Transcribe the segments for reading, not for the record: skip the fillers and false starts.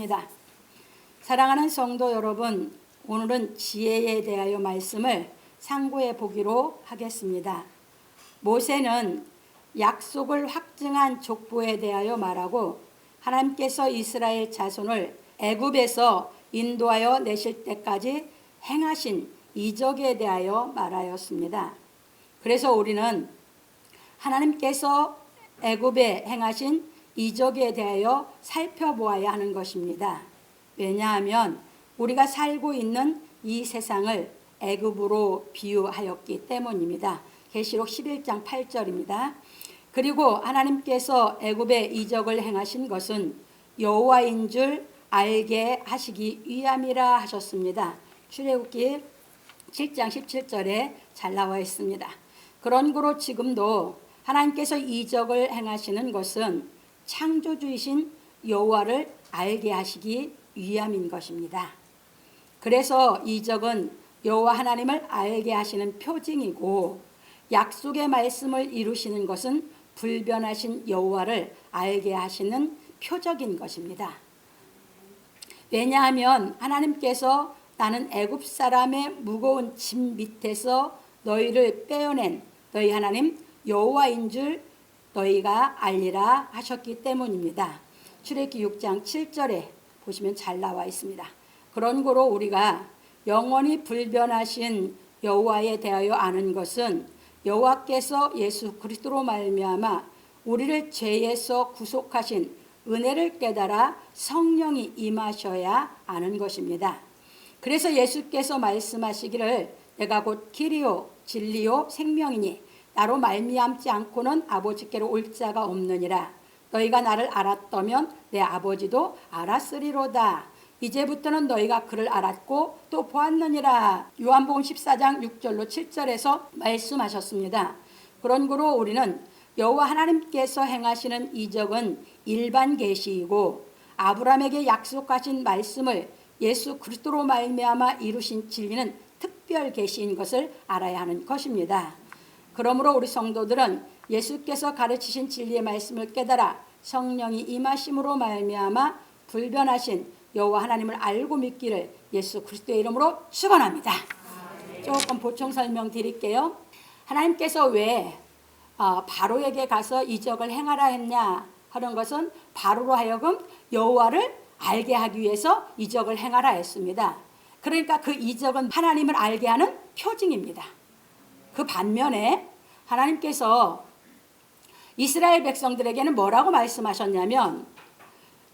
입니다. 사랑하는 성도 여러분, 오늘은 지혜에 대하여 말씀을 상고해 보기로 하겠습니다. 모세는 약속을 확증한 족보에 대하여 말하고 하나님께서 이스라엘 자손을 애굽에서 인도하여 내실 때까지 행하신 이적에 대하여 말하였습니다. 그래서 우리는 하나님께서 애굽에 행하신 이적에 대하여 살펴보아야 하는 것입니다. 왜냐하면 우리가 살고 있는 이 세상을 애굽으로 비유하였기 때문입니다. 계시록 11장 8절입니다. 그리고 하나님께서 애굽에 이적을 행하신 것은 여호와인 줄 알게 하시기 위함이라 하셨습니다. 출애굽기 7장 17절에 잘 나와 있습니다. 그런 거로 지금도 하나님께서 이적을 행하시는 것은 창조주이신 여호와를 알게 하시기 위함인 것입니다. 그래서 이적은 여호와 하나님을 알게 하시는 표징이고, 약속의 말씀을 이루시는 것은 불변하신 여호와를 알게 하시는 표적인 것입니다. 왜냐하면 하나님께서 나는 애굽 사람의 무거운 짐 밑에서 너희를 빼어낸 너희 하나님 여호와인 줄 너희가 알리라 하셨기 때문입니다. 출애굽기 6장 7절에 보시면 잘 나와 있습니다. 그런 거로 우리가 영원히 불변하신 여호와에 대하여 아는 것은 여호와께서 예수 그리스도로 말미암아 우리를 죄에서 구속하신 은혜를 깨달아 성령이 임하셔야 아는 것입니다. 그래서 예수께서 말씀하시기를 내가 곧 길이요 진리요 생명이니 나로 말미암지 않고는 아버지께로 올 자가 없느니라. 너희가 나를 알았다면 내 아버지도 알았으리로다. 이제부터는 너희가 그를 알았고 또 보았느니라. 요한복음 14장 6절로 7절에서 말씀하셨습니다. 그런 거로 우리는 여호와 하나님께서 행하시는 이적은 일반 계시이고, 아브라함에게 약속하신 말씀을 예수 그리스도로 말미암아 이루신 진리는 특별 계시인 것을 알아야 하는 것입니다. 그러므로 우리 성도들은 예수께서 가르치신 진리의 말씀을 깨달아 성령이 임하심으로 말미암아 불변하신 여호와 하나님을 알고 믿기를 예수 그리스도의 이름으로 축원합니다. 조금 보충 설명 드릴게요. 하나님께서 왜 바로에게 가서 이적을 행하라 했냐 하는 것은 바로로 하여금 여호와를 알게 하기 위해서 이적을 행하라 했습니다. 그러니까 그 이적은 하나님을 알게 하는 표징입니다. 그 반면에 하나님께서 이스라엘 백성들에게는 뭐라고 말씀하셨냐면,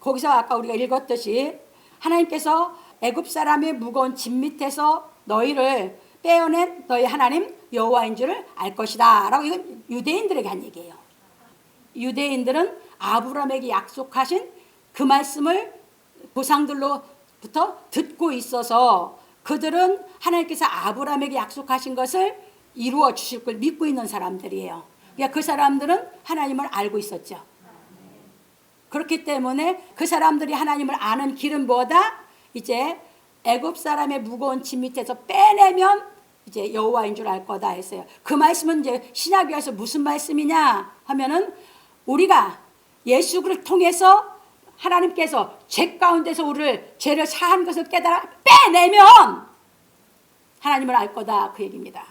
거기서 아까 우리가 읽었듯이 하나님께서 애굽 사람의 무거운 짐 밑에서 너희를 빼어낸 너희 하나님 여호와인 줄을 알 것이다 라고, 이건 유대인들에게 한 얘기예요. 유대인들은 아브라함에게 약속하신 그 말씀을 조상들로부터 듣고 있어서 그들은 하나님께서 아브라함에게 약속하신 것을 이루어 주실 걸 믿고 있는 사람들이에요. 그러니까 그 사람들은 하나님을 알고 있었죠. 그렇기 때문에 그 사람들이 하나님을 아는 길은 뭐다? 이제 애굽 사람의 무거운 짐 밑에서 빼내면 이제 여호와인 줄 알 거다 했어요. 그 말씀은 이제 신약에서 무슨 말씀이냐 하면은, 우리가 예수 그리스도를 통해서 하나님께서 죄 가운데서 우리를 죄를 사한 것을 깨달아 빼내면 하나님을 알 거다, 그 얘기입니다.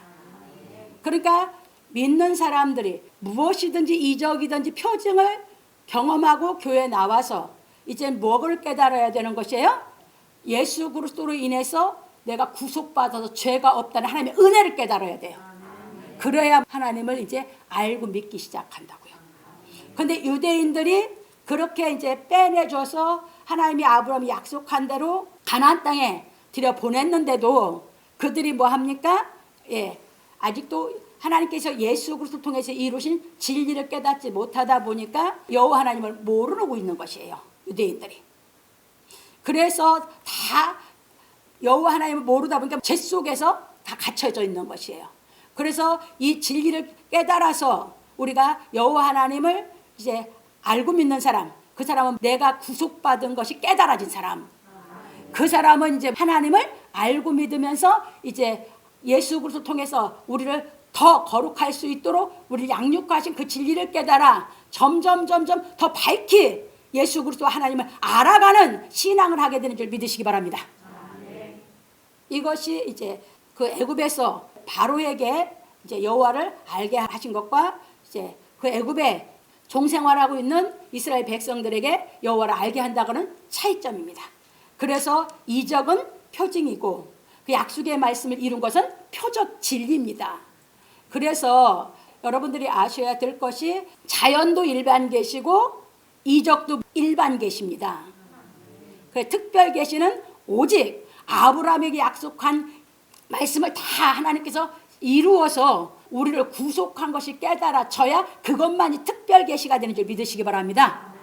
그러니까 믿는 사람들이 무엇이든지 이적이든지 표징을 경험하고 교회에 나와서 이제 뭐를 깨달아야 되는 것이에요? 예수 그리스도로 인해서 내가 구속받아서 죄가 없다는 하나님의 은혜를 깨달아야 돼요. 그래야 하나님을 이제 알고 믿기 시작한다고요. 그런데 유대인들이 그렇게 이제 빼내줘서 하나님이 아브라함이 약속한 대로 가나안 땅에 들여 보냈는데도 그들이 뭐 합니까? 아직도 하나님께서 예수 그리스도를 통해서 이루신 진리를 깨닫지 못하다 보니까 여호와 하나님을 모르고 있는 것이에요, 유대인들이. 그래서 다 여호와 하나님을 모르다 보니까 죄 속에서 다 갇혀져 있는 것이에요. 그래서 이 진리를 깨달아서 우리가 여호와 하나님을 이제 알고 믿는 사람, 그 사람은 내가 구속받은 것이 깨달아진 사람, 그 사람은 이제 하나님을 알고 믿으면서 이제 예수 그리스도를 통해서 우리를 더 거룩할 수 있도록 우리를 양육하신 그 진리를 깨달아 점점 더 밝히 예수 그리스도 하나님을 알아가는 신앙을 하게 되는 줄 믿으시기 바랍니다. 이것이 이제 그 애굽에서 바로에게 이제 여호와를 알게 하신 것과 이제 그 애굽에 종생활하고 있는 이스라엘 백성들에게 여호와를 알게 한다고는 차이점입니다. 그래서 이적은 표징이고 그 약속의 말씀을 이룬 것은 표적 진리입니다. 그래서 여러분들이 아셔야 될 것이 자연도 일반 계시고 이적도 일반 계십니다. 그 특별 계시는 오직 아브라함에게 약속한 말씀을 다 하나님께서 이루어서 우리를 구속한 것이 깨달아져야 그것만이 특별 계시가 되는 줄 믿으시기 바랍니다.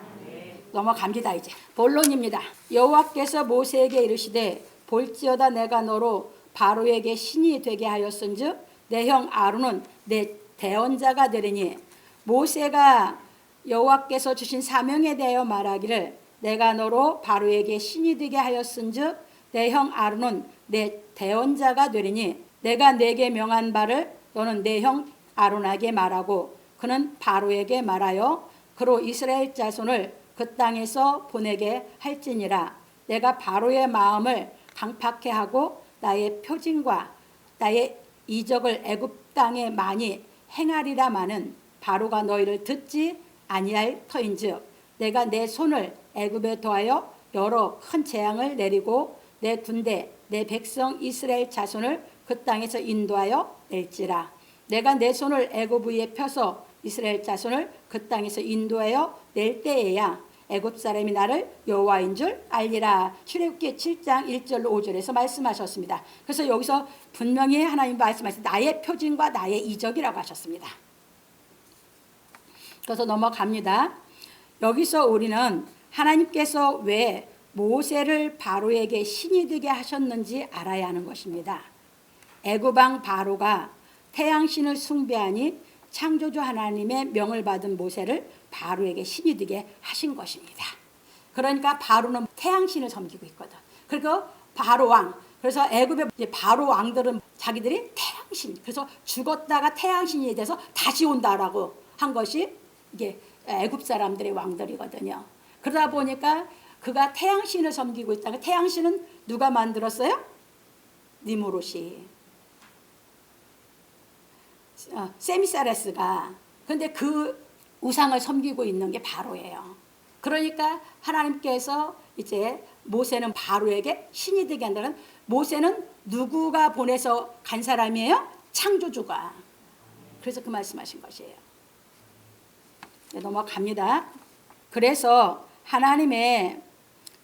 넘어갑니다. 이제 본론입니다. 여호와께서 모세에게 이르시되 볼지어다 내가 너로 바로에게 신이 되게 하였은즉 내 형 아론은 내 대언자가 되리니 모세가 여호와께서 주신 사명에 대하여 말하기를 내가 너로 바로에게 신이 되게 하였은즉 내 형 아론은 내 대언자가 되리니 내가 네게 명한 바를 너는 내 형 아론에게 말하고 그는 바로에게 말하여 그로 이스라엘 자손을 그 땅에서 보내게 할지니라. 내가 바로의 마음을 강팍해 하고 나의 표징과 나의 이적을 애굽 땅에 많이 행하리라마는 바로가 너희를 듣지 아니할 터인즉 내가 내 손을 애굽에 더하여 여러 큰 재앙을 내리고 내 군대 내 백성 이스라엘 자손을 그 땅에서 인도하여 낼지라. 내가 내 손을 애굽 위에 펴서 이스라엘 자손을 그 땅에서 인도하여 낼 때에야 애굽 사람이 나를 여호와인 줄 알리라. 출애굽기 7장 1절로 5절에서 말씀하셨습니다. 그래서 여기서 분명히 하나님 말씀하신 나의 표징과 나의 이적이라고 하셨습니다. 그래서 넘어갑니다. 여기서 우리는 하나님께서 왜 모세를 바로에게 신이 되게 하셨는지 알아야 하는 것입니다. 애굽 왕 바로가 태양신을 숭배하니 창조주 하나님의 명을 받은 모세를 바로에게 신이 되게 하신 것입니다. 그러니까 바로는 태양신을 섬기고 있거든. 그리고 바로 왕. 그래서 애굽의 바로 왕들은 자기들이 태양신. 그래서 죽었다가 태양신이 돼서 다시 온다라고 한 것이 이게 애굽 사람들의 왕들이거든요. 그러다 보니까 그가 태양신을 섬기고 있다가 태양신은 누가 만들었어요? 니무롯이. 세미사레스가. 근데 그 우상을 섬기고 있는 게 바로예요. 그러니까 하나님께서 이제 모세는 바로에게 신이 되게 한다는, 모세는 누구가 보내서 간 사람이에요? 창조주가. 그래서 그 말씀하신 것이에요. 네, 넘어갑니다. 그래서 하나님의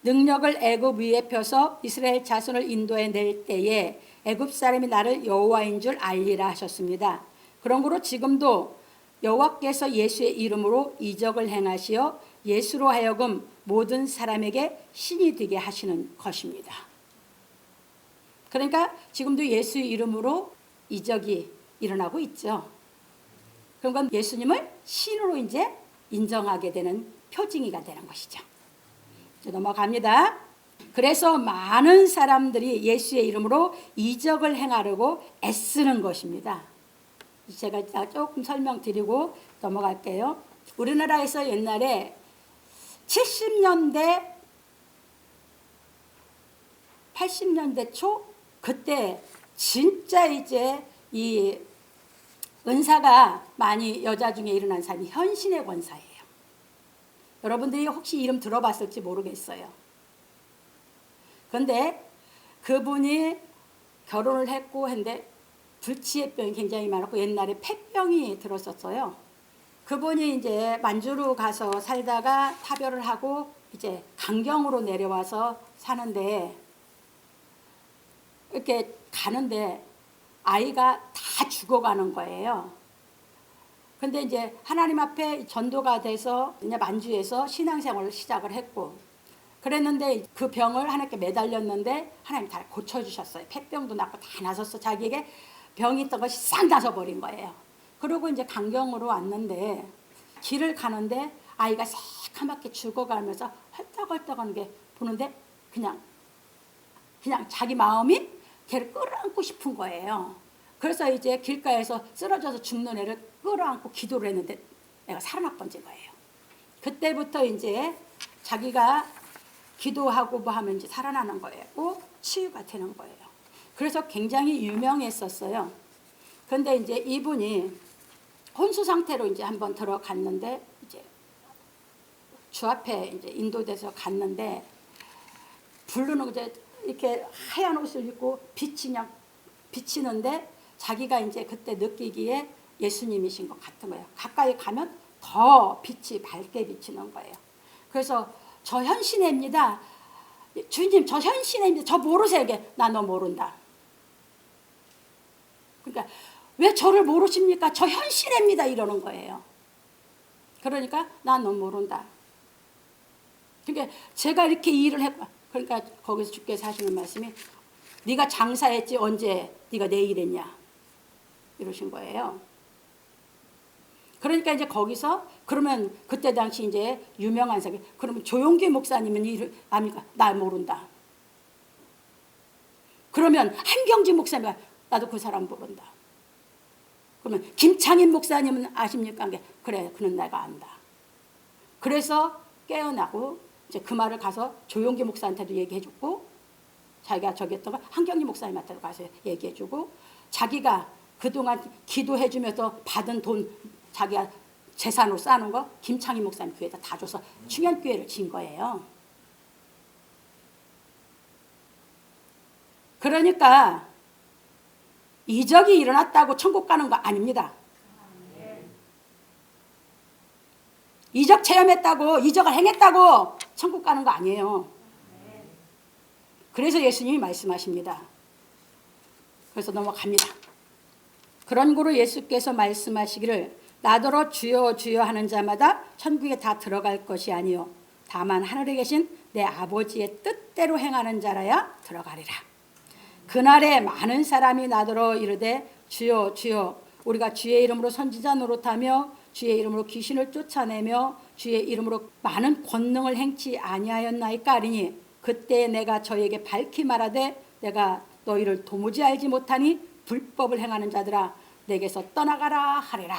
능력을 애굽 위에 펴서 이스라엘 자손을 인도해 낼 때에 애굽 사람이 나를 여호와인 줄 알리라 하셨습니다. 그런 거로 지금도 여호와께서 예수의 이름으로 이적을 행하시어 예수로 하여금 모든 사람에게 신이 되게 하시는 것입니다. 그러니까 지금도 예수의 이름으로 이적이 일어나고 있죠. 그런 건 예수님을 신으로 이제 인정하게 되는 표징이가 되는 것이죠. 이제 넘어갑니다. 그래서 많은 사람들이 예수의 이름으로 이적을 행하려고 애쓰는 것입니다. 제가 조금 설명드리고 넘어갈게요. 우리나라에서 옛날에 70년대, 80년대 초 그때 진짜 이제 이 은사가 많이 여자 중에 일어난 사람이 현신의 권사예요. 여러분들이 혹시 이름 들어봤을지 모르겠어요. 그런데 그분이 결혼을 했고 했는데 불치의병이 굉장히 많았고 옛날에 폐병이 들었었어요. 그분이 이제 만주로 가서 살다가 타별을 하고 이제 강경으로 내려와서 사는데 이렇게 가는데 아이가 다 죽어가는 거예요. 근데 이제 하나님 앞에 전도가 돼서 이제 만주에서 신앙생활을 시작을 했고 그랬는데 그 병을 하나님께 매달렸는데 하나님 다 고쳐주셨어요. 폐병도 낫고 다 나섰어. 자기에게 병이 있던 것이 싹 나서버린 거예요. 그리고 이제 강경으로 왔는데 길을 가는데 아이가 새카맣게 죽어가면서 헐떡헐떡하는 게 보는데 그냥 자기 마음이 걔를 끌어안고 싶은 거예요. 그래서 이제 길가에서 쓰러져서 죽는 애를 끌어안고 기도를 했는데 애가 살아나 번진 거예요. 그때부터 이제 자기가 기도하고 뭐 하면 이제 살아나는 거예요. 꼭 치유가 되는 거예요. 그래서 굉장히 유명했었어요. 그런데 이제 이분이 혼수 상태로 이제 한번 들어갔는데 이제 주 앞에 이제 인도돼서 갔는데 부르는 이제 이렇게 하얀 옷을 입고 비치는데 자기가 이제 그때 느끼기에 예수님이신 것 같은 거예요. 가까이 가면 더 빛이 밝게 비치는 거예요. 그래서 저 현신입니다. 주님 저 현신입니다. 저 모르세요. 나 너 모른다. 그러니까 왜 저를 모르십니까? 저 현신입니다. 이러는 거예요. 그러니까 나 너 모른다. 그러니까 제가 이렇게 일을 했고 그러니까 거기서 주께서 하시는 말씀이 네가 장사했지 언제 네가 내 일했냐 이러신 거예요. 그러니까 이제 거기서 그러면 그때 당시 이제 유명한 사람 그러면 조용기 목사님은 일을 압니까? 나 모른다. 그러면 한경지 목사님 나도 그 사람 모른다. 그러면 김창인 목사님은 아십니까? 그래 그는 내가 안다. 그래서 깨어나고 이제 그 말을 가서 조용기 목사한테도 얘기해주고 자기가 저기 했던 거 한경리 목사님한테도 가서 얘기해주고 자기가 그동안 기도해주면서 받은 돈 자기가 재산으로 쌓는 거 김창희 목사님 교회에다 다 줘서 충현교회를 진 거예요. 그러니까 이적이 일어났다고 천국 가는 거 아닙니다. 이적 체험했다고 이적을 행했다고 천국 가는 거 아니에요. 그래서 예수님이 말씀하십니다. 그래서 넘어갑니다. 그런 고로 예수께서 말씀하시기를 나더러 주여 주여 하는 자마다 천국에 다 들어갈 것이 아니요 다만 하늘에 계신 내 아버지의 뜻대로 행하는 자라야 들어가리라. 그날에 많은 사람이 나더러 이르되 주여 주여 우리가 주의 이름으로 선지자 노릇하며 주의 이름으로 귀신을 쫓아내며 주의 이름으로 많은 권능을 행치 아니하였나이까 하리니 그때 내가 저에게 밝히 말하되 내가 너희를 도무지 알지 못하니 불법을 행하는 자들아 내게서 떠나가라 하리라.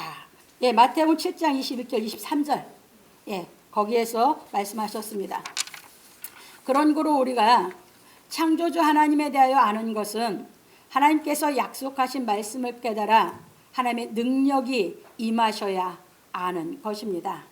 예, 마태복음 7장 21절 23절 예, 거기에서 말씀하셨습니다. 그런 고로 우리가 창조주 하나님에 대하여 아는 것은 하나님께서 약속하신 말씀을 깨달아 하나님의 능력이 임하셔야 아는 것입니다.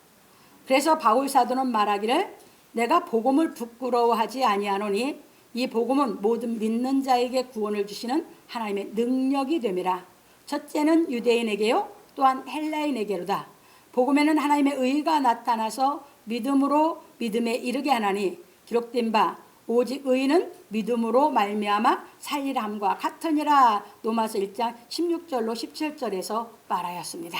그래서 바울 사도는 말하기를 내가 복음을 부끄러워하지 아니하노니 이 복음은 모든 믿는 자에게 구원을 주시는 하나님의 능력이 됨이라. 첫째는 유대인에게요 또한 헬라인에게로다. 복음에는 하나님의 의가 나타나서 믿음으로 믿음에 이르게 하나니 기록된 바 오직 의인은 믿음으로 말미암아 살리람과 같으니라. 로마서 1장 16절로 17절에서 말하였습니다.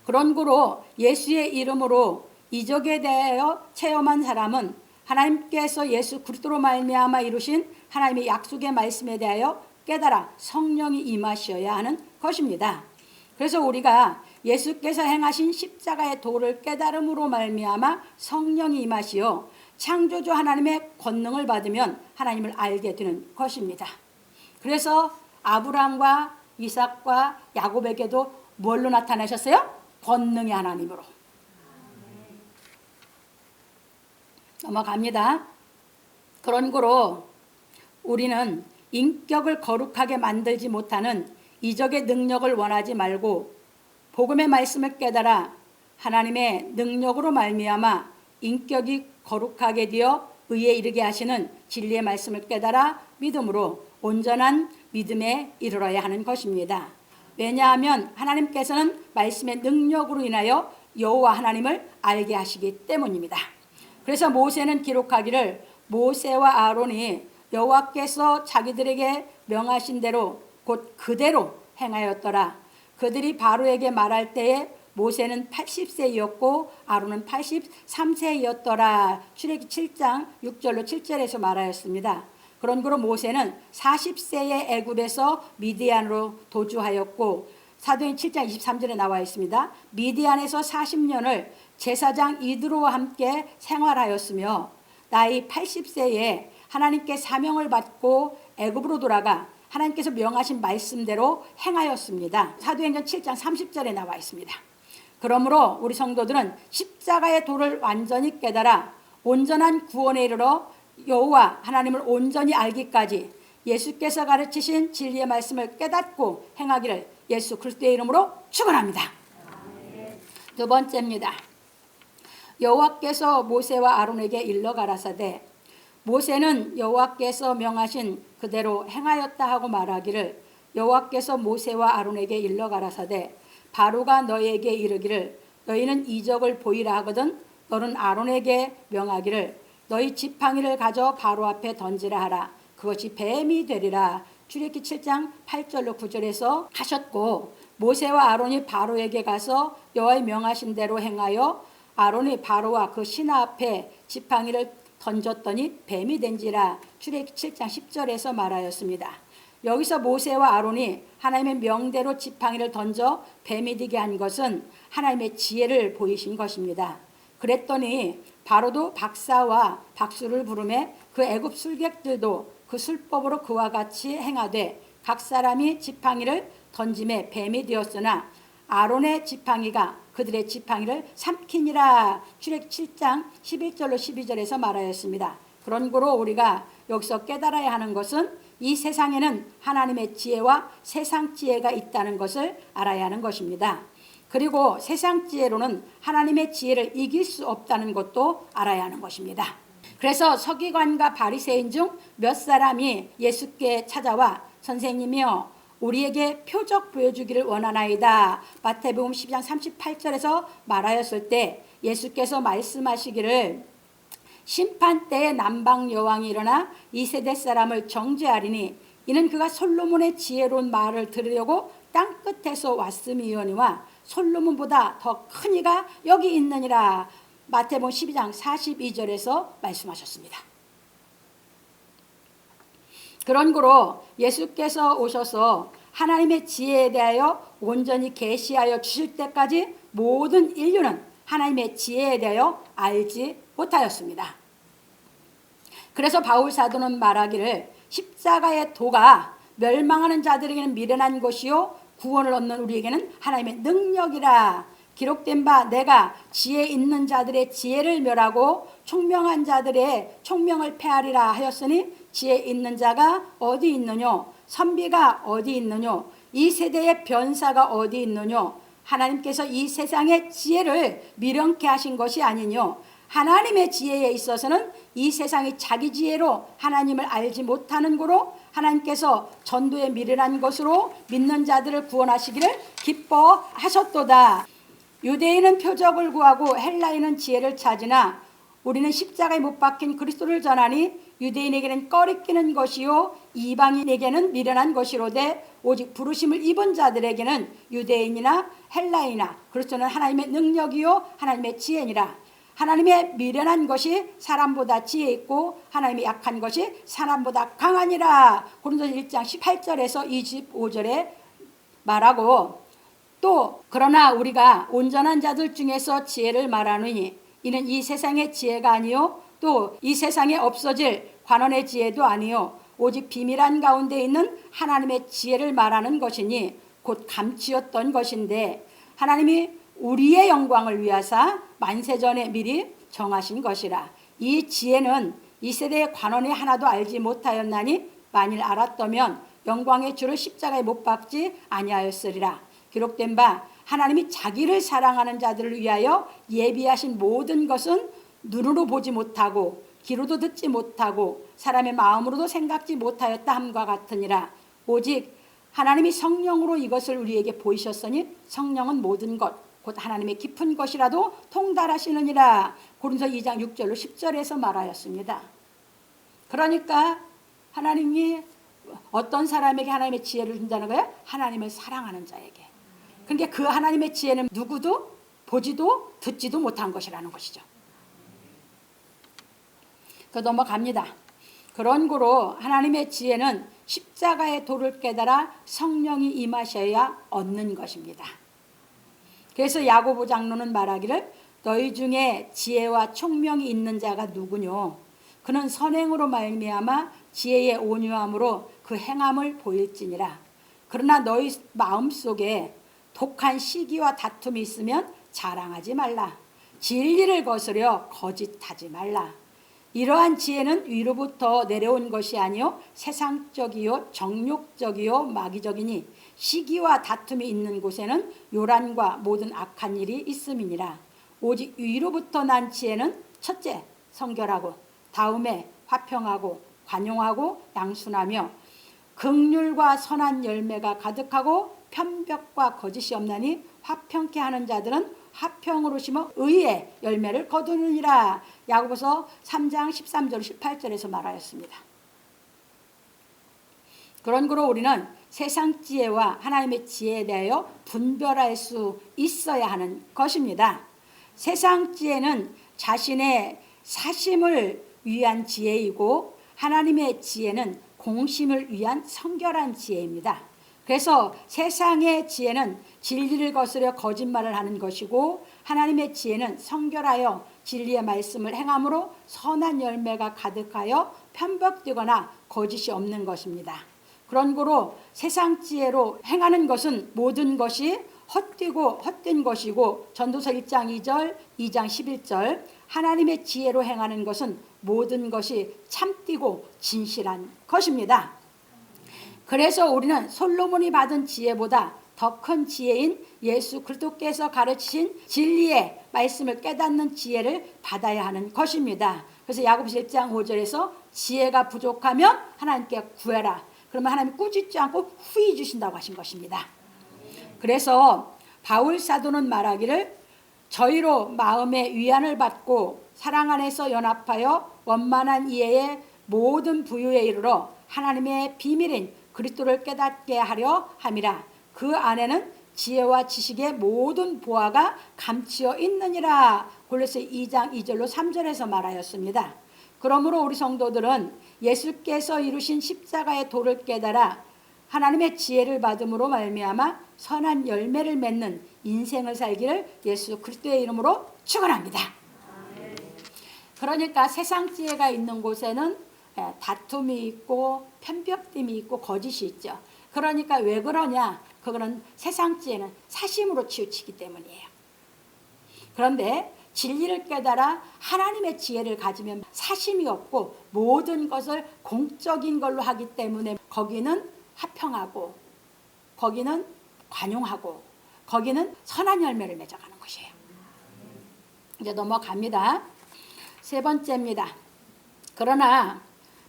그런 고로 예수의 이름으로 이적에 대하여 체험한 사람은 하나님께서 예수 그리스도로 말미암아 이루신 하나님의 약속의 말씀에 대하여 깨달아 성령이 임하셔야 하는 것입니다. 그래서 우리가 예수께서 행하신 십자가의 도를 깨달음으로 말미암아 성령이 임하시어 창조주 하나님의 권능을 받으면 하나님을 알게 되는 것입니다. 그래서 아브라함과 이삭과 야곱에게도 뭘로 나타나셨어요? 권능의 하나님으로. 넘어갑니다. 그런 거로 우리는 인격을 거룩하게 만들지 못하는 이적의 능력을 원하지 말고 복음의 말씀을 깨달아 하나님의 능력으로 말미암아 인격이 거룩하게 되어 의에 이르게 하시는 진리의 말씀을 깨달아 믿음으로 온전한 믿음에 이르러야 하는 것입니다. 왜냐하면 하나님께서는 말씀의 능력으로 인하여 여호와 하나님을 알게 하시기 때문입니다. 그래서 모세는 기록하기를 모세와 아론이 여호와께서 자기들에게 명하신 대로 곧 그대로 행하였더라. 그들이 바로에게 말할 때에 모세는 80세였고 아론은 83세였더라. 출애굽기 7장 6절로 7절에서 말하였습니다. 그런 거로 모세는 40세에 애굽에서 미디안으로 도주하였고 사도행 7장 23절에 나와 있습니다. 미디안에서 40년을 제사장 이드로와 함께 생활하였으며 나이 80세에 하나님께 사명을 받고 애굽으로 돌아가 하나님께서 명하신 말씀대로 행하였습니다. 사도행전 7장 30절에 나와 있습니다. 그러므로 우리 성도들은 십자가의 도를 완전히 깨달아 온전한 구원에 이르러 여호와 하나님을 온전히 알기까지 예수께서 가르치신 진리의 말씀을 깨닫고 행하기를 예수 그리스도의 이름으로 축원합니다. 두 번째입니다. 여호와께서 모세와 아론에게 일러 가라사대 모세는 여호와께서 명하신 그대로 행하였다 하고 말하기를 여호와께서 모세와 아론에게 일러 가라사대 바로가 너희에게 이르기를 너희는 이적을 보이라 하거든 너는 아론에게 명하기를 너희 지팡이를 가져 바로 앞에 던지라 하라 그것이 뱀이 되리라. 출애굽기 7장 8절로 9절에서 하셨고 모세와 아론이 바로에게 가서 여호와의 명하신 대로 행하여 아론이 바로와 그 신하 앞에 지팡이를 던졌더니 뱀이 된지라. 출애굽기 7장 10절에서 말하였습니다. 여기서 모세와 아론이 하나님의 명대로 지팡이를 던져 뱀이 되게 한 것은 하나님의 지혜를 보이신 것입니다. 그랬더니 바로도 박사와 박수를 부르매 그 애굽 술객들도 그 술법으로 그와 같이 행하되 각 사람이 지팡이를 던짐에 뱀이 되었으나 아론의 지팡이가 그들의 지팡이를 삼키니라. 출애굽기 7장 11절로 12절에서 말하였습니다. 그런 거로 우리가 여기서 깨달아야 하는 것은 이 세상에는 하나님의 지혜와 세상 지혜가 있다는 것을 알아야 하는 것입니다. 그리고 세상 지혜로는 하나님의 지혜를 이길 수 없다는 것도 알아야 하는 것입니다. 그래서 서기관과 바리새인 중 몇 사람이 예수께 찾아와 선생님이여 우리에게 표적 보여주기를 원하나이다. 마태복음 12장 38절에서 말하였을 때 예수께서 말씀하시기를 심판 때에 남방 여왕이 일어나 이 세대 사람을 정죄하리니 이는 그가 솔로몬의 지혜로운 말을 들으려고 땅끝에서 왔음이오니와 솔로몬보다 더 큰 이가 여기 있느니라. 마태복음 12장 42절에서 말씀하셨습니다. 그런 거로 예수께서 오셔서 하나님의 지혜에 대하여 온전히 계시하여 주실 때까지 모든 인류는 하나님의 지혜에 대하여 알지 못하였습니다. 그래서 바울 사도는 말하기를 십자가의 도가 멸망하는 자들에게는 미련한 것이요 구원을 얻는 우리에게는 하나님의 능력이라. 기록된 바 내가 지혜 있는 자들의 지혜를 멸하고 총명한 자들의 총명을 패하리라 하였으니 지혜 있는 자가 어디 있느뇨 선비가 어디 있느뇨 이 세대의 변사가 어디 있느뇨 하나님께서 이 세상의 지혜를 미련케 하신 것이 아니뇨 하나님의 지혜에 있어서는 이 세상이 자기 지혜로 하나님을 알지 못하는 거로 하나님께서 전도에 미련한 것으로 믿는 자들을 구원하시기를 기뻐하셨도다. 유대인은 표적을 구하고 헬라인은 지혜를 찾으나 우리는 십자가에 못 박힌 그리스도를 전하니 유대인에게는 꺼리끼는 것이요 이방인에게는 미련한 것이로되 오직 부르심을 입은 자들에게는 유대인이나 헬라인이나 그리스도는 하나님의 능력이요 하나님의 지혜니라. 하나님의 미련한 것이 사람보다 지혜 있고 하나님의 약한 것이 사람보다 강하니라. 고린도서 1장 18절에서 25절에 말하고 또 그러나 우리가 온전한 자들 중에서 지혜를 말하느니 이는 이 세상의 지혜가 아니요 또 이 세상에 없어질 관원의 지혜도 아니요 오직 비밀한 가운데 있는 하나님의 지혜를 말하는 것이니 곧 감추었던 것인데 하나님이 우리의 영광을 위하사 만세전에 미리 정하신 것이라. 이 지혜는 이 세대의 관원이 하나도 알지 못하였나니 만일 알았다면 영광의 주를 십자가에 못 박지 아니하였으리라. 기록된 바 하나님이 자기를 사랑하는 자들을 위하여 예비하신 모든 것은 눈으로 보지 못하고 귀로도 듣지 못하고 사람의 마음으로도 생각지 못하였다 함과 같으니라. 오직 하나님이 성령으로 이것을 우리에게 보이셨으니 성령은 모든 것 곧 하나님의 깊은 것이라도 통달하시느니라. 고린도서 2장 6절로 10절에서 말하였습니다. 그러니까 하나님이 어떤 사람에게 하나님의 지혜를 준다는 거예요? 하나님을 사랑하는 자에게. 그러니까 그 하나님의 지혜는 누구도 보지도 듣지도 못한 것이라는 것이죠. 그 넘어갑니다. 그런 거로 하나님의 지혜는 십자가의 도를 깨달아 성령이 임하셔야 얻는 것입니다. 그래서 야고보 장로는 말하기를 너희 중에 지혜와 총명이 있는 자가 누구뇨? 그는 선행으로 말미암아 지혜의 온유함으로 그 행함을 보일지니라. 그러나 너희 마음속에 독한 시기와 다툼이 있으면 자랑하지 말라. 진리를 거스려 거짓하지 말라. 이러한 지혜는 위로부터 내려온 것이 아니요 세상적이요 정욕적이요 마귀적이니 시기와 다툼이 있는 곳에는 요란과 모든 악한 일이 있음이니라. 오직 위로부터 난 지혜는 첫째 성결하고 다음에 화평하고 관용하고 양순하며 긍휼과 선한 열매가 가득하고 편벽과 거짓이 없나니 화평케 하는 자들은 화평으로 심어 의의 열매를 거두느니라. 야고보서 3장 13절 18절에서 말하였습니다. 그러므로 우리는 세상 지혜와 하나님의 지혜에 대하여 분별할 수 있어야 하는 것입니다. 세상 지혜는 자신의 사심을 위한 지혜이고 하나님의 지혜는 공심을 위한 성결한 지혜입니다. 그래서 세상의 지혜는 진리를 거스려 거짓말을 하는 것이고 하나님의 지혜는 성결하여 진리의 말씀을 행함으로 선한 열매가 가득하여 편법되거나 거짓이 없는 것입니다. 그러므로 세상 지혜로 행하는 것은 모든 것이 헛되고 헛된 것이고 전도서 1장 2절 2장 11절 하나님의 지혜로 행하는 것은 모든 것이 참되고 진실한 것입니다. 그래서 우리는 솔로몬이 받은 지혜보다 더 큰 지혜인 예수 그리스도께서 가르치신 진리의 말씀을 깨닫는 지혜를 받아야 하는 것입니다. 그래서 야고보서 1장 5절에서 지혜가 부족하면 하나님께 구해라. 그러면 하나님이 꾸짖지 않고 후히 주신다고 하신 것입니다. 그래서 바울 사도는 말하기를 저희로 마음의 위안을 받고 사랑 안에서 연합하여 원만한 이해의 모든 부유에 이르러 하나님의 비밀인 그리스도를 깨닫게 하려 함이라. 그 안에는 지혜와 지식의 모든 보화가 감추어 있느니라. 골로새 2장 2절로 3절에서 말하였습니다. 그러므로 우리 성도들은 예수께서 이루신 십자가의 도를 깨달아 하나님의 지혜를 받음으로 말미암아 선한 열매를 맺는 인생을 살기를 예수 그리스도의 이름으로 축원합니다. 그러니까 세상 지혜가 있는 곳에는 다툼이 있고 편벽됨이 있고 거짓이 있죠. 그러니까 왜 그러냐? 그거는 세상 지혜는 사심으로 치우치기 때문이에요. 그런데 진리를 깨달아 하나님의 지혜를 가지면 사심이 없고 모든 것을 공적인 걸로 하기 때문에 거기는 화평하고 거기는 관용하고 거기는 선한 열매를 맺어가는 것이에요. 이제 넘어갑니다. 세 번째입니다. 그러나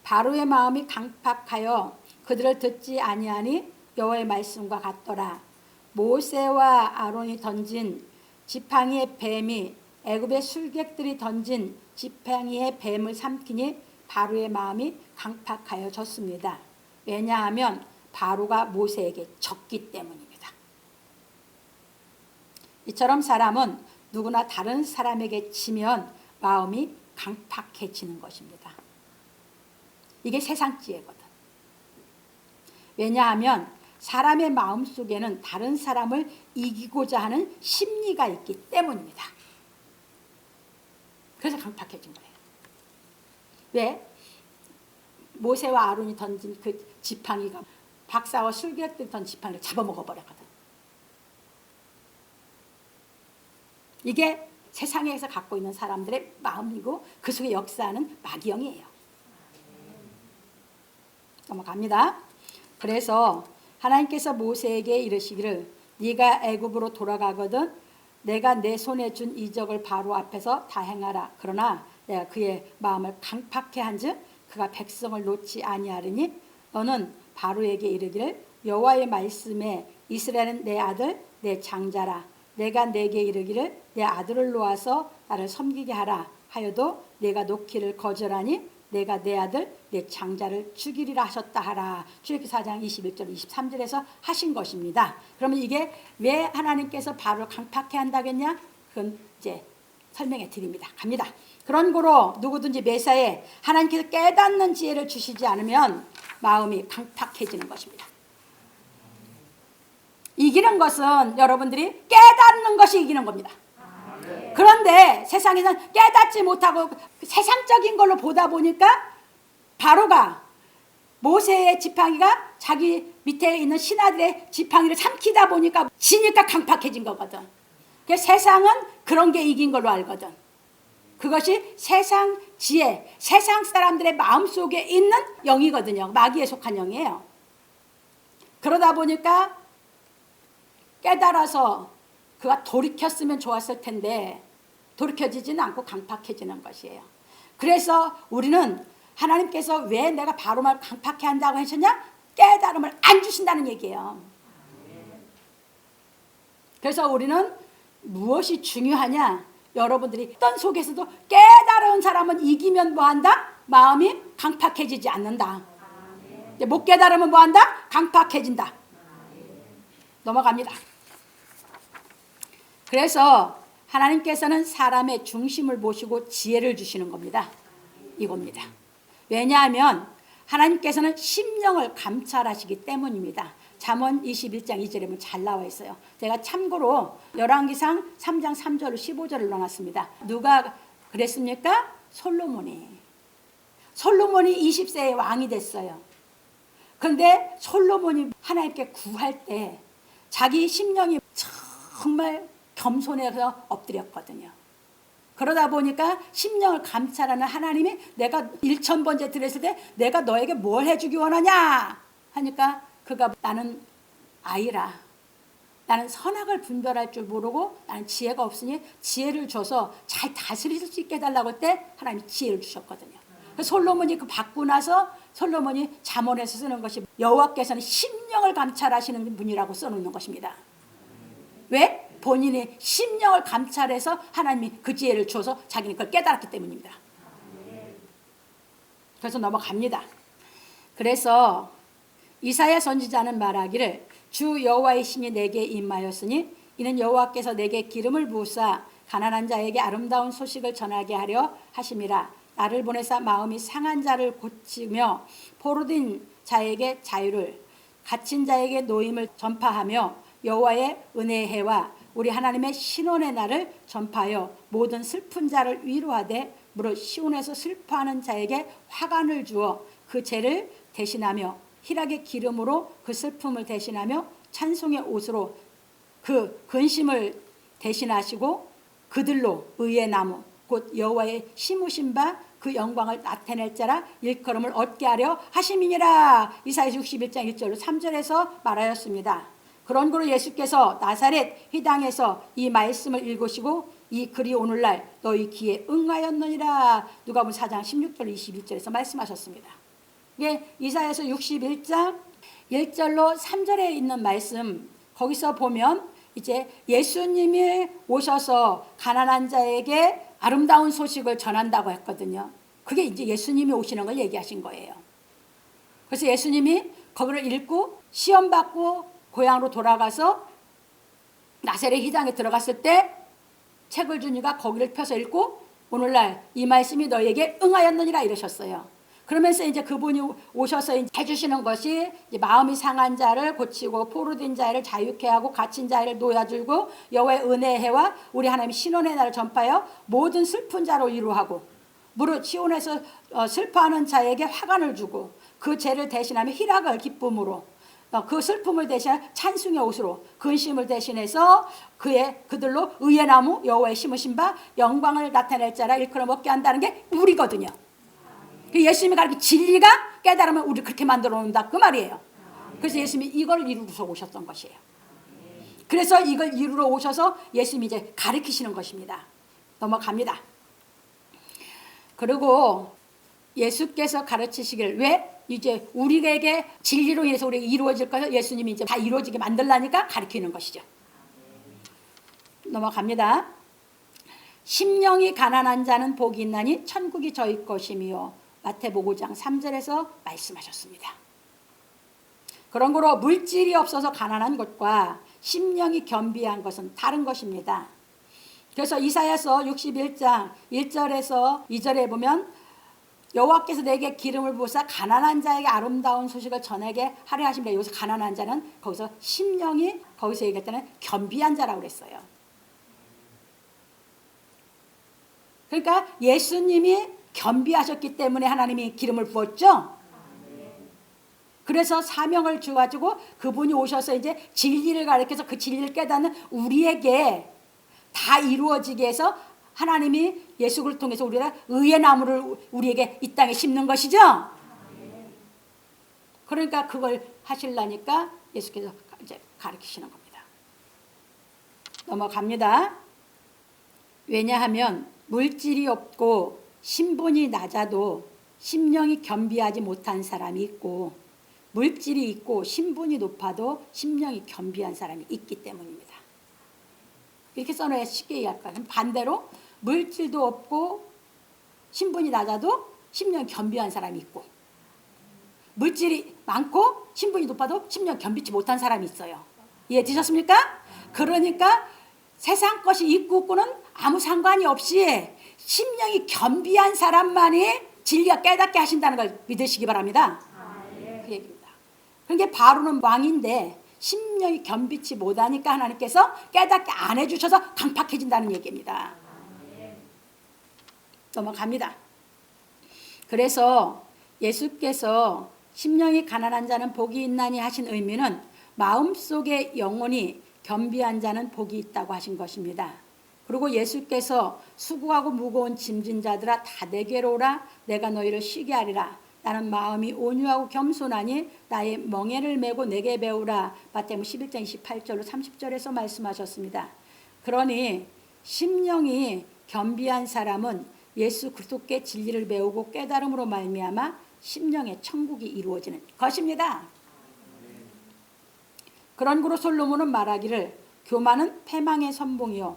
바로의 마음이 강팍하여 그들을 듣지 아니하니 여호와의 말씀과 같더라. 모세와 아론이 던진 지팡이의 뱀이 애굽의 술객들이 던진 지팡이의 뱀을 삼키니 바로의 마음이 강팍하여졌습니다. 왜냐하면 바로가 모세에게 졌기 때문입니다. 이처럼 사람은 누구나 다른 사람에게 치면 마음이 강팍해지는 것입니다. 이게 세상 지혜거든. 왜냐하면 사람의 마음속에는 다른 사람을 이기고자 하는 심리가 있기 때문입니다. 그래서 강팍해진 거예요. 왜? 모세와 아론이 던진 그 지팡이가 박사와 술객들이 던진 지팡이를 잡아먹어버렸거든. 이게 세상에서 갖고 있는 사람들의 마음이고 그 속에 역사하는 마귀영이에요. 넘어갑니다. 그래서 하나님께서 모세에게 이르시기를 네가 애굽으로 돌아가거든 내가 내 손에 준 이적을 바로 앞에서 다 행하라. 그러나 내가 그의 마음을 강팍해 한즉 그가 백성을 놓지 아니하리니 너는 바로에게 이르기를 여호와의 말씀에 이스라엘은 내 아들 내 장자라. 내가 내게 이르기를 내 아들을 놓아서 나를 섬기게 하라 하여도 내가 놓기를 거절하니 내가 내 아들 내 장자를 죽이리라 하셨다 하라. 출애굽기 4장 21절 23절에서 하신 것입니다. 그러면 이게 왜 하나님께서 바로를 강팍해 한다겠냐? 그건 이제 설명해 드립니다. 갑니다. 그런 거로 누구든지 매사에 하나님께서 깨닫는 지혜를 주시지 않으면 마음이 강팍해지는 것입니다. 이기는 것은 여러분들이 깨닫는 것이 이기는 겁니다. 그런데 세상에서는 깨닫지 못하고 세상적인 걸로 보다 보니까 바로가 모세의 지팡이가 자기 밑에 있는 신하들의 지팡이를 삼키다 보니까 지니까 강팍해진 거거든. 그 세상은 그런 게 이긴 걸로 알거든. 그것이 세상 지혜, 세상 사람들의 마음속에 있는 영이거든요. 마귀에 속한 영이에요. 그러다 보니까 깨달아서 그가 돌이켰으면 좋았을 텐데 돌이켜지지는 않고 강팍해지는 것이에요. 그래서 우리는 하나님께서 왜 내가 바로말 강팍해 한다고 하셨냐? 깨달음을 안 주신다는 얘기예요. 그래서 우리는 무엇이 중요하냐? 여러분들이 어떤 속에서도 깨달은 사람은 이기면 뭐한다? 마음이 강팍해지지 않는다. 못 깨달으면 뭐한다? 강팍해진다. 넘어갑니다. 그래서 하나님께서는 사람의 중심을 보시고 지혜를 주시는 겁니다. 이겁니다. 왜냐하면 하나님께서는 심령을 감찰하시기 때문입니다. 잠언 21장 2절에 보면 잘 나와 있어요. 제가 참고로 열왕기상 3장 3절로 15절을 넣어놨습니다. 누가 그랬습니까? 솔로몬이 20세에 왕이 됐어요. 그런데 솔로몬이 하나님께 구할 때 자기 심령이 정말 겸손해서 엎드렸거든요. 그러다 보니까 심령을 감찰하는 하나님이 내가 1000번째 드렸을 때 내가 너에게 뭘 해주기 원하냐 하니까 그가 나는 아이라, 나는 선악을 분별할 줄 모르고 나는 지혜가 없으니 지혜를 줘서 잘 다스릴 수 있게 해달라고 할 때 하나님이 지혜를 주셨거든요. 솔로몬이 그 받고 나서 솔로몬이 잠언에서 쓰는 것이 여호와께서는 심령을 감찰하시는 분이라고 써놓는 것입니다. 왜? 본인의 심령을 감찰해서 하나님이 그 지혜를 줘서 자기는 그걸 깨달았기 때문입니다. 그래서 넘어갑니다. 그래서 이사야 선지자는 말하기를 주 여호와의 신이 내게 임하였으니 이는 여호와께서 내게 기름을 부으사 가난한 자에게 아름다운 소식을 전하게 하려 하심이라. 나를 보내사 마음이 상한 자를 고치며 포로된 자에게 자유를 갇힌 자에게 노임을 전파하며 여호와의 은혜의 해와 우리 하나님의 신원의 날을 전파하여 모든 슬픈 자를 위로하되 무릇 시온에서 슬퍼하는 자에게 화관을 주어 그 죄를 대신하며 희락의 기름으로 그 슬픔을 대신하며 찬송의 옷으로 그 근심을 대신하시고 그들로 의의 나무 곧 여호와의 심으신 바 그 영광을 나타낼 자라 일컬음을 얻게 하려 하심이니라. 이사야 61장 1절로 3절에서 말하였습니다. 그런 거로 예수께서 나사렛 이 땅에서 이 말씀을 읽으시고 이 글이 오늘날 너희 귀에 응하였느니라. 누가복음 4장 16절 21절에서 말씀하셨습니다. 이게 이사야서 61장 1절로 3절에 있는 말씀, 거기서 보면 이제 예수님이 오셔서 가난한 자에게 아름다운 소식을 전한다고 했거든요. 그게 이제 예수님이 오시는 걸 얘기하신 거예요. 그래서 예수님이 거기를 읽고 시험 받고 고향으로 돌아가서 나사렛 회당에 들어갔을 때 책을 주니까 거기를 펴서 읽고 오늘날 이 말씀이 너에게 응하였느니라 이러셨어요. 그러면서 이제 그분이 오셔서 해주시는 것이 이제 마음이 상한 자를 고치고 포로된 자를 자유케 하고 갇힌 자를 놓아주고 여호와의 은혜의 해와 우리 하나님의 신원의 날을 전파하여 모든 슬픈 자로 위로하고 무릇 시온에서 슬퍼하는 자에게 화관을 주고 그 죄를 대신하며 희락을 기쁨으로 그 슬픔을 대신해 찬송의 옷으로 근심을 대신해서 그들로 의의 나무 여호와의 심으신 바 영광을 나타낼 자라 일컬음 얻게 한다는 게 우리거든요. 예수님이 가르친 진리가 깨달으면 우리 그렇게 만들어 놓는다 그 말이에요. 그래서 예수님이 이걸 이루러 오셨던 것이에요. 그래서 이걸 이루러 오셔서 예수님이 이제 가르치시는 것입니다. 넘어갑니다. 그리고 예수께서 가르치시길 왜? 이제 우리에게 진리로 인해서 우리가 이루어질 것을 예수님이 이제 다 이루어지게 만들라니까 가르치는 것이죠. 넘어갑니다. 심령이 가난한 자는 복이 있나니 천국이 저희 것이며 마태복음 5장 3절에서 말씀하셨습니다. 그런 거로 물질이 없어서 가난한 것과 심령이 겸비한 것은 다른 것입니다. 그래서 이사야서 61장 1절에서 2절에 보면 여호와께서 내게 기름을 부으사 가난한 자에게 아름다운 소식을 전하게 하려 하십니다. 여기서 가난한 자는 거기서 심령이 거기서 얘기할 때는 겸비한 자라고 그랬어요. 그러니까 예수님이 겸비하셨기 때문에 하나님이 기름을 부었죠. 그래서 사명을 주가지고 그분이 오셔서 이제 진리를 가르쳐서 그 진리를 깨닫는 우리에게 다 이루어지게 해서 하나님이 예수 그리스도를 통해서 우리가 의의 나무를 우리에게 이 땅에 심는 것이죠. 그러니까 그걸 하시려니까 예수께서 이제 가르치시는 겁니다. 넘어갑니다. 왜냐하면 물질이 없고 신분이 낮아도 심령이 겸비하지 못한 사람이 있고, 물질이 있고 신분이 높아도 심령이 겸비한 사람이 있기 때문입니다. 이렇게 써놓아야 쉽게 이해할까요? 반대로 물질도 없고 신분이 낮아도 심령이 겸비한 사람이 있고, 물질이 많고 신분이 높아도 심령 겸비치 못한 사람이 있어요. 이해되셨습니까? 그러니까 세상 것이 있고 없고는 아무 상관이 없이 심령이 겸비한 사람만이 진리가 깨닫게 하신다는 걸 믿으시기 바랍니다. 그 얘기입니다. 그러니까 바로는 왕인데 심령이 겸비치 못하니까 하나님께서 깨닫게 안 해주셔서 강팍해진다는 얘기입니다. 넘어갑니다. 그래서 예수께서 심령이 가난한 자는 복이 있나니 하신 의미는 마음속에 영혼이 겸비한 자는 복이 있다고 하신 것입니다. 그리고 예수께서 수고하고 무거운 짐진 자들아 다 내게로 오라, 내가 너희를 쉬게 하리라. 나는 마음이 온유하고 겸손하니 나의 멍에를 메고 내게 배우라. 마태복음 11장 28절로 30절에서 말씀하셨습니다. 그러니 심령이 겸비한 사람은 예수 그리스도께 진리를 배우고 깨달음으로 말미암아 심령의 천국이 이루어지는 것입니다. 그런고로 솔로몬은 말하기를 교만은 패망의 선봉이요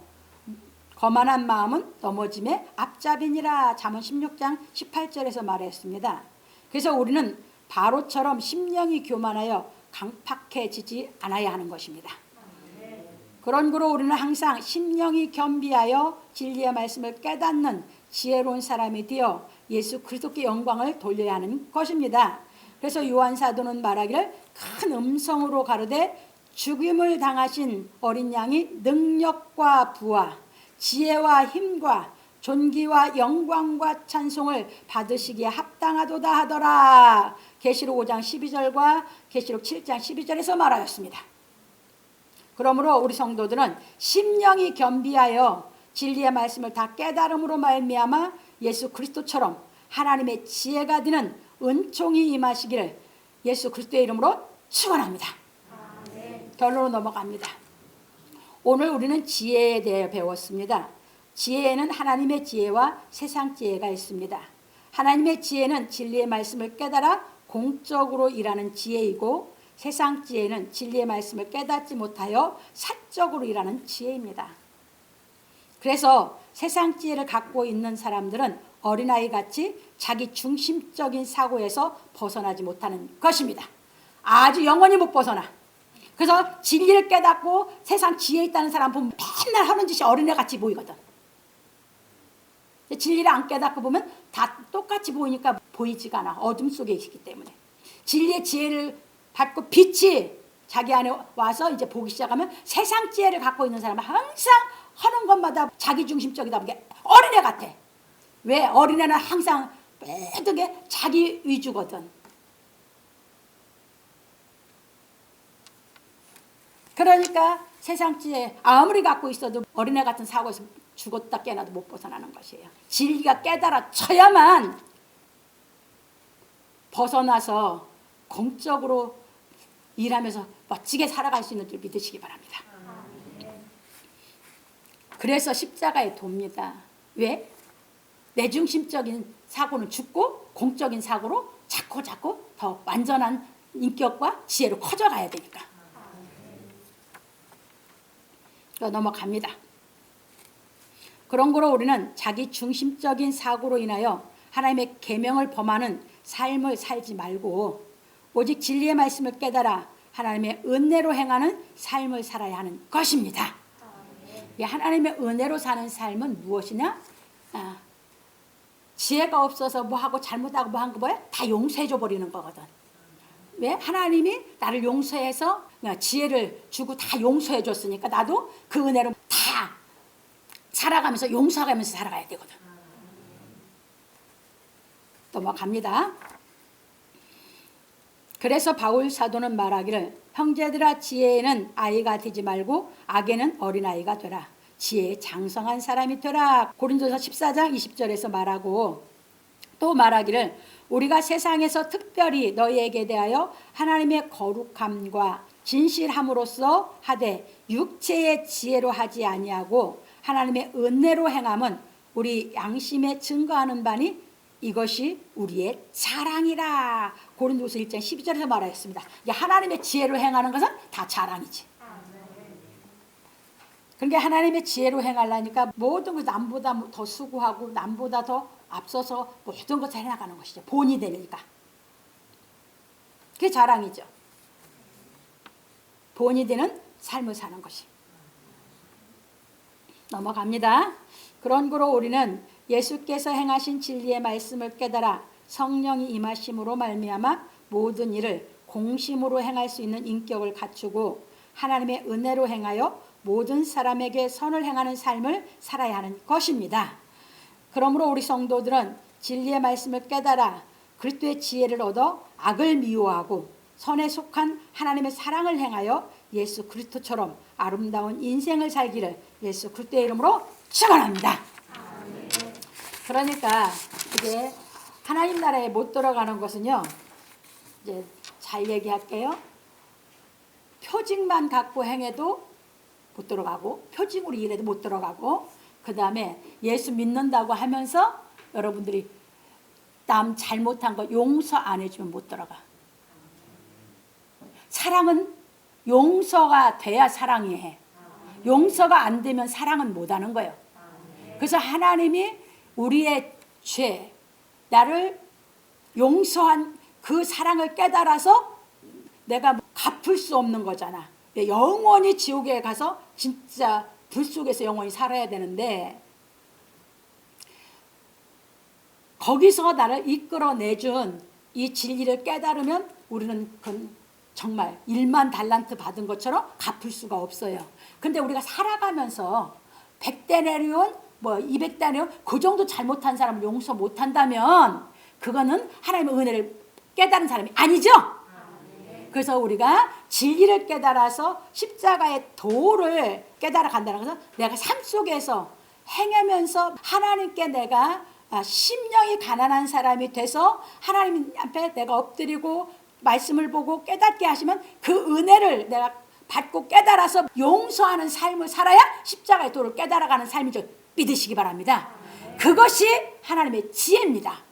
거만한 마음은 넘어짐의 앞잡이니라. 잠언 16장 18절에서 말했습니다. 그래서 우리는 바로처럼 심령이 교만하여 강팍해지지 않아야 하는 것입니다. 그런고로 우리는 항상 심령이 겸비하여 진리의 말씀을 깨닫는 지혜로운 사람이 되어 예수 그리스도께 영광을 돌려야 하는 것입니다. 그래서 요한 사도는 말하기를 큰 음성으로 가로되 죽임을 당하신 어린 양이 능력과 부와 지혜와 힘과 존귀와 영광과 찬송을 받으시기에 합당하도다 하더라. 계시록 5장 12절과 계시록 7장 12절에서 말하였습니다. 그러므로 우리 성도들은 심령이 겸비하여 진리의 말씀을 다 깨달음으로 말미암아 예수 그리스도처럼 하나님의 지혜가 되는 은총이 임하시기를 예수 그리스도의 이름으로 축원합니다. 결론으로 넘어갑니다. 오늘 우리는 지혜에 대해 배웠습니다. 지혜에는 하나님의 지혜와 세상 지혜가 있습니다. 하나님의 지혜는 진리의 말씀을 깨달아 공적으로 일하는 지혜이고, 세상 지혜는 진리의 말씀을 깨닫지 못하여 사적으로 일하는 지혜입니다. 그래서 세상 지혜를 갖고 있는 사람들은 어린아이 같이 자기 중심적인 사고에서 벗어나지 못하는 것입니다. 아주 영원히 못 벗어나. 그래서 진리를 깨닫고 세상 지혜 있다는 사람 보면 맨날 하는 짓이 어린애같이 보이거든. 진리를 안 깨닫고 보면 다 똑같이 보이니까 보이지가 않아. 어둠 속에 있기 때문에. 진리의 지혜를 받고 빛이 자기 안에 와서 이제 보기 시작하면 세상 지혜를 갖고 있는 사람은 항상 하는 것마다 자기중심적이다 보니까 어린애 같아. 왜? 어린애는 항상 모든 게 자기 위주거든. 그러니까 세상 지혜 아무리 갖고 있어도 어린애 같은 사고에서 죽었다 깨어나도 못 벗어나는 것이에요. 진리가 깨달아져야만 벗어나서 공적으로 일하면서 멋지게 살아갈 수 있는 줄 믿으시기 바랍니다. 그래서 십자가에 돕니다. 왜? 내중심적인 사고는 죽고 공적인 사고로 자꾸 더 완전한 인격과 지혜로 커져가야 되니까. 넘어갑니다. 그런 거로 우리는 자기 중심적인 사고로 인하여 하나님의 계명을 범하는 삶을 살지 말고 오직 진리의 말씀을 깨달아 하나님의 은혜로 행하는 삶을 살아야 하는 것입니다. 하나님의 은혜로 사는 삶은 무엇이냐? 지혜가 없어서 뭐하고 잘못하고 뭐한 거 뭐야? 다 용서해줘 버리는 거거든. 왜? 하나님이 나를 용서해서 지혜를 주고 다 용서해 줬으니까 나도 그 은혜로 다 살아가면서 용서하면서 살아가야 되거든. 넘어갑니다. 그래서 바울 사도는 말하기를 형제들아 지혜에는 아이가 되지 말고 악에는 어린아이가 되라. 지혜에 장성한 사람이 되라. 고린도서 14장 20절에서 말하고 또 말하기를 우리가 세상에서 특별히 너희에게 대하여 하나님의 거룩함과 진실함으로써 하되 육체의 지혜로 하지 아니하고 하나님의 은혜로 행함은 우리 양심에 증거하는 바니 이것이 우리의 자랑이라. 고린도서 1장 12절에서 말하였습니다. 하나님의 지혜로 행하는 것은 다 자랑이지. 그러니까 하나님의 지혜로 행하려니까 모든 것 남보다 더 수고하고 남보다 더 앞서서 모든 것을 해나가는 것이죠. 본이 되니까. 그게 자랑이죠. 본이 되는 삶을 사는 것이. 넘어갑니다. 그런 거로 우리는 예수께서 행하신 진리의 말씀을 깨달아 성령이 임하심으로 말미암아 모든 일을 공심으로 행할 수 있는 인격을 갖추고 하나님의 은혜로 행하여 모든 사람에게 선을 행하는 삶을 살아야 하는 것입니다. 그러므로 우리 성도들은 진리의 말씀을 깨달아 그리스도의 지혜를 얻어 악을 미워하고 선에 속한 하나님의 사랑을 행하여 예수 그리스도처럼 아름다운 인생을 살기를 예수 그리스도의 이름으로 축원합니다. 그러니까 이게 하나님 나라에 못 들어가는 것은요, 이제 잘 얘기할게요. 표징만 갖고 행해도 못 들어가고, 표징으로 일해도 못 들어가고, 그 다음에 예수 믿는다고 하면서 여러분들이 남 잘못한 거 용서 안 해주면 못 들어가. 사랑은 용서가 돼야 사랑이 해. 용서가 안 되면 사랑은 못 하는 거예요. 그래서 하나님이 우리의 죄, 나를 용서한 그 사랑을 깨달아서 내가 갚을 수 없는 거잖아. 영원히 지옥에 가서 진짜 불 속에서 영원히 살아야 되는데 거기서 나를 이끌어내준 이 진리를 깨달으면 우리는 정말 1만 달란트 받은 것처럼 갚을 수가 없어요. 근데 우리가 살아가면서 100데나리온, 200데나리온 그 정도 잘못한 사람을 용서 못한다면 그거는 하나님의 은혜를 깨달은 사람이 아니죠. 그래서 우리가 진리를 깨달아서 십자가의 도를 깨달아 간다는 것은 내가 삶 속에서 행하면서 하나님께 내가 심령이 가난한 사람이 돼서 하나님 앞에 내가 엎드리고 말씀을 보고 깨닫게 하시면 그 은혜를 내가 받고 깨달아서 용서하는 삶을 살아야 십자가의 도를 깨달아가는 삶인 줄 믿으시기 바랍니다. 그것이 하나님의 지혜입니다.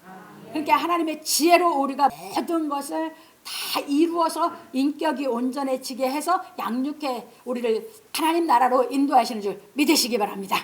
그러니까 하나님의 지혜로 우리가 모든 것을 다 이루어서 인격이 온전해지게 해서 양육해 우리를 하나님 나라로 인도하시는 줄 믿으시기 바랍니다.